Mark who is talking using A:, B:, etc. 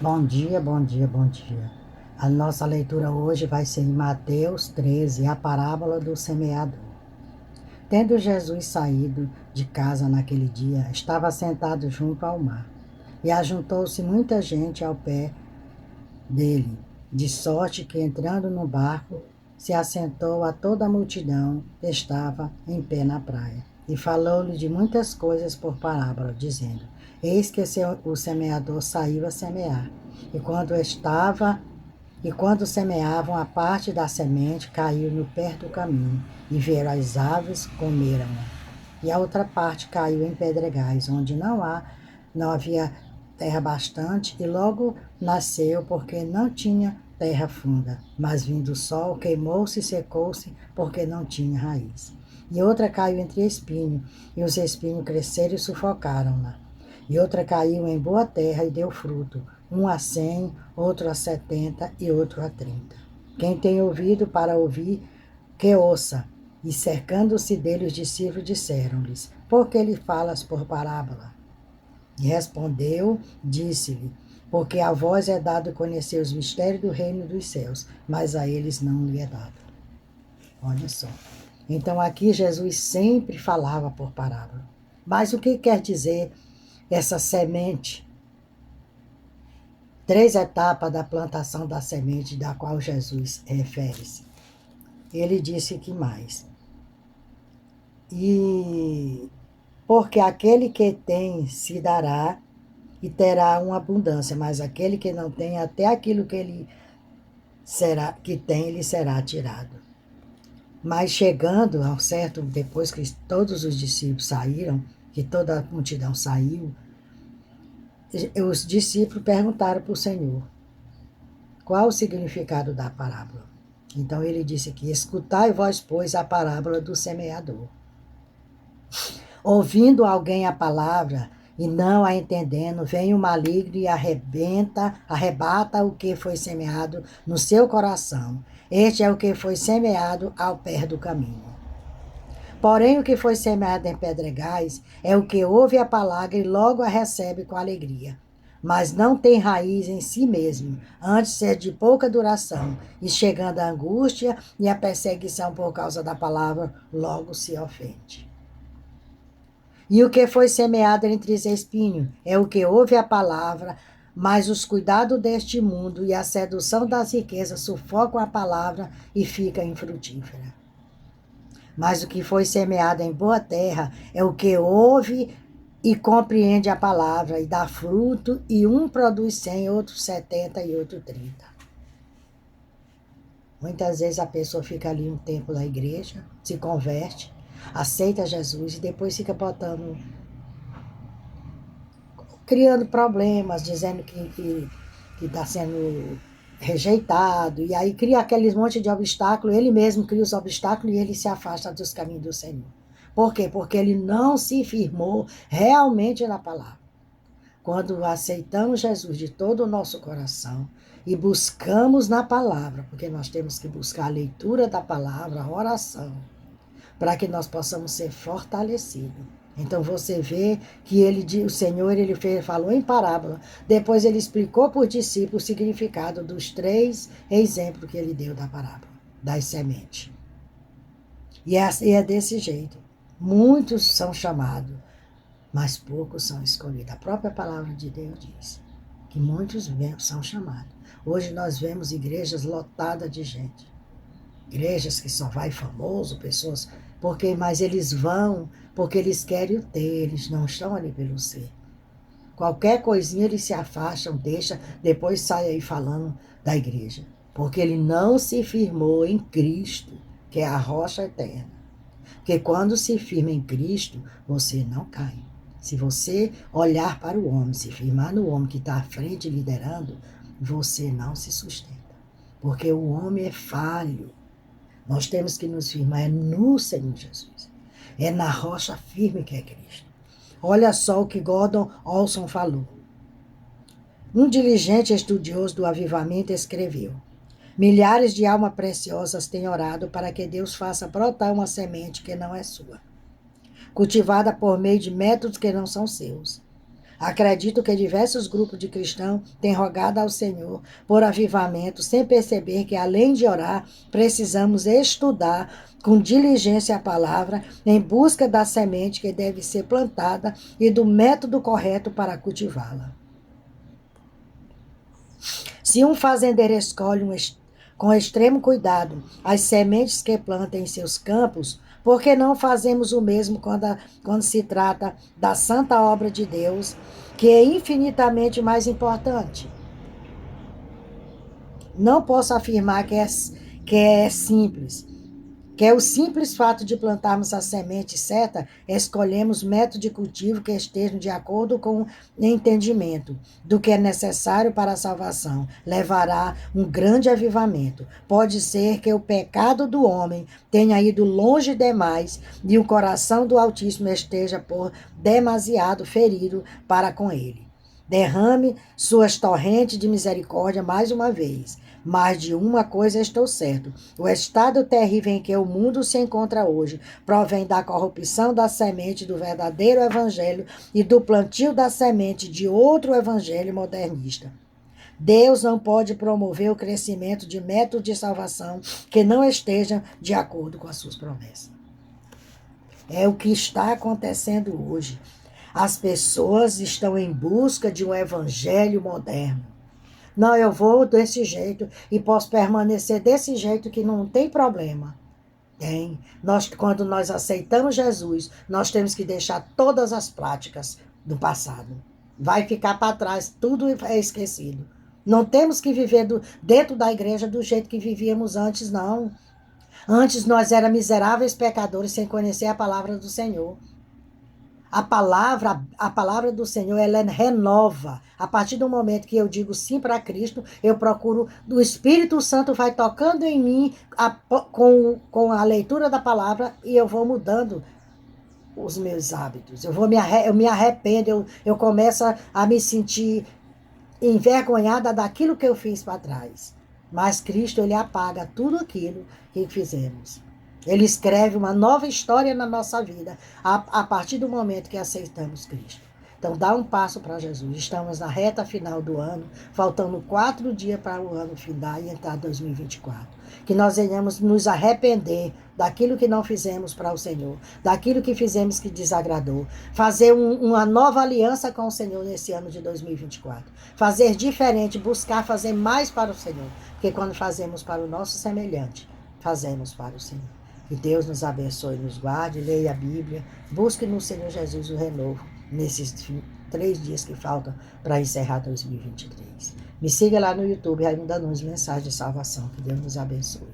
A: Bom dia, bom dia, bom dia. A nossa leitura hoje vai ser em Mateus 13, a parábola do semeador. Tendo Jesus saído de casa naquele dia, estava sentado junto ao mar, e ajuntou-se muita gente ao pé dele, de sorte que, entrando no barco, se assentou a toda a multidão que estava em pé na praia. E falou-lhe de muitas coisas por parábola, dizendo: Eis que o semeador saiu a semear. E quando estava e quando semeavam, a parte da semente caiu no perto do caminho, e vieram as aves, comeram-na. E a outra parte caiu em pedregais, onde não havia terra bastante, e logo nasceu, porque não tinha terra funda. Mas vindo o sol, queimou-se e secou-se, porque não tinha raiz. E outra caiu entre espinhos, e os espinhos cresceram e sufocaram-na. E outra caiu em boa terra e deu fruto, um a 100, outro a 70 e outro a 30. Quem tem ouvido para ouvir, que ouça. E cercando-se dele, os discípulos disseram-lhes: Por que lhe falas por parábola? E respondeu, disse-lhe: Porque a vós é dado conhecer os mistérios do reino dos céus, mas a eles não lhe é dado. Olha só. Então aqui Jesus sempre falava por parábola. Mas o que quer dizer essa semente? Três etapas da plantação da semente da qual Jesus refere-se. Ele disse que mais. E porque aquele que tem se dará e terá uma abundância, mas aquele que não tem, até aquilo que ele que tem, ele será tirado. Mas chegando ao certo, depois que todos os discípulos saíram, que toda a multidão saiu, os discípulos perguntaram para o Senhor qual o significado da parábola. Então ele disse aqui: escutai vós, pois, a parábola do semeador. Ouvindo alguém a palavra e não a entendendo, vem o maligno e arrebata o que foi semeado no seu coração. Este é o que foi semeado ao pé do caminho. Porém, o que foi semeado em pedregais é o que ouve a palavra e logo a recebe com alegria, mas não tem raiz em si mesmo, antes é de pouca duração, e chegando a angústia e a perseguição por causa da palavra, logo se ofende. E o que foi semeado entre os espinhos é o que ouve a palavra, mas os cuidados deste mundo e a sedução das riquezas sufocam a palavra e fica infrutífera. Mas o que foi semeado em boa terra é o que ouve e compreende a palavra e dá fruto, e um produz 100, outro 70 e outro 30. Muitas vezes a pessoa fica ali um tempo na igreja, se converte, aceita Jesus e depois fica criando problemas, dizendo que está sendo rejeitado, e aí cria aqueles monte de obstáculos, ele mesmo cria os obstáculos e ele se afasta dos caminhos do Senhor. Por quê? Porque ele não se firmou realmente na palavra. Quando aceitamos Jesus de todo o nosso coração e buscamos na palavra, porque nós temos que buscar a leitura da palavra, a oração, para que nós possamos ser fortalecidos. Então você vê que o Senhor falou em parábola, depois ele explicou por discípulo o significado dos três exemplos que ele deu da parábola, das sementes. E é desse jeito. Muitos são chamados, mas poucos são escolhidos. A própria palavra de Deus diz que muitos são chamados. Hoje nós vemos igrejas lotadas de gente. Igrejas que só vai famoso, pessoas, mas eles vão porque eles querem o ter, eles não estão ali pelo ser. Qualquer coisinha eles se afastam, deixa, depois sai aí falando da igreja. Porque ele não se firmou em Cristo, que é a rocha eterna. Porque quando se firma em Cristo, você não cai. Se você olhar para o homem, se firmar no homem que está à frente liderando, você não se sustenta. Porque o homem é falho. Nós temos que nos firmar no Senhor Jesus. É na rocha firme que é Cristo. Olha só o que Gordon Olson falou. Um diligente estudioso do avivamento escreveu: milhares de almas preciosas têm orado para que Deus faça brotar uma semente que não é sua, cultivada por meio de métodos que não são seus. Acredito que diversos grupos de cristãos têm rogado ao Senhor por avivamento, sem perceber que, além de orar, precisamos estudar com diligência a palavra, em busca da semente que deve ser plantada e do método correto para cultivá-la. Se um fazendeiro escolhe com extremo cuidado as sementes que planta em seus campos, por que não fazemos o mesmo quando se trata da santa obra de Deus, que é infinitamente mais importante? Não posso afirmar que é simples, que é o simples fato de plantarmos a semente certa, escolhemos método de cultivo que estejam de acordo com o entendimento do que é necessário para a salvação. Levará um grande avivamento. Pode ser que o pecado do homem tenha ido longe demais e o coração do Altíssimo esteja por demasiado ferido para com ele. Derrame suas torrentes de misericórdia mais uma vez. Mas de uma coisa estou certo: o estado terrível em que o mundo se encontra hoje provém da corrupção da semente do verdadeiro evangelho e do plantio da semente de outro evangelho modernista. Deus não pode promover o crescimento de métodos de salvação que não estejam de acordo com as suas promessas. É o que está acontecendo hoje. As pessoas estão em busca de um evangelho moderno. Não, eu vou desse jeito e posso permanecer desse jeito que não tem problema. Tem. Quando nós aceitamos Jesus, nós temos que deixar todas as práticas do passado. Vai ficar para trás, tudo é esquecido. Não temos que viver dentro da igreja do jeito que vivíamos antes, não. Antes nós éramos miseráveis pecadores sem conhecer a palavra do Senhor. A palavra do Senhor, ela renova. A partir do momento que eu digo sim para Cristo, eu procuro, o Espírito Santo vai tocando em mim com a leitura da palavra e eu vou mudando os meus hábitos. Eu me arrependo, eu começo a me sentir envergonhada daquilo que eu fiz para trás. Mas Cristo, ele apaga tudo aquilo que fizemos. Ele escreve uma nova história na nossa vida a partir do momento que aceitamos Cristo. Então, dá um passo para Jesus. Estamos na reta final do ano, faltando 4 dias para o ano findar e entrar em 2024. Que nós venhamos nos arrepender daquilo que não fizemos para o Senhor, daquilo que fizemos que desagradou. Fazer uma nova aliança com o Senhor nesse ano de 2024. Fazer diferente, buscar fazer mais para o Senhor. Porque quando fazemos para o nosso semelhante, fazemos para o Senhor. Que Deus nos abençoe, nos guarde, leia a Bíblia, busque no Senhor Jesus o renovo nesses 3 dias que faltam para encerrar 2023. Me siga lá no YouTube, ainda nos mensagens de salvação. Que Deus nos abençoe.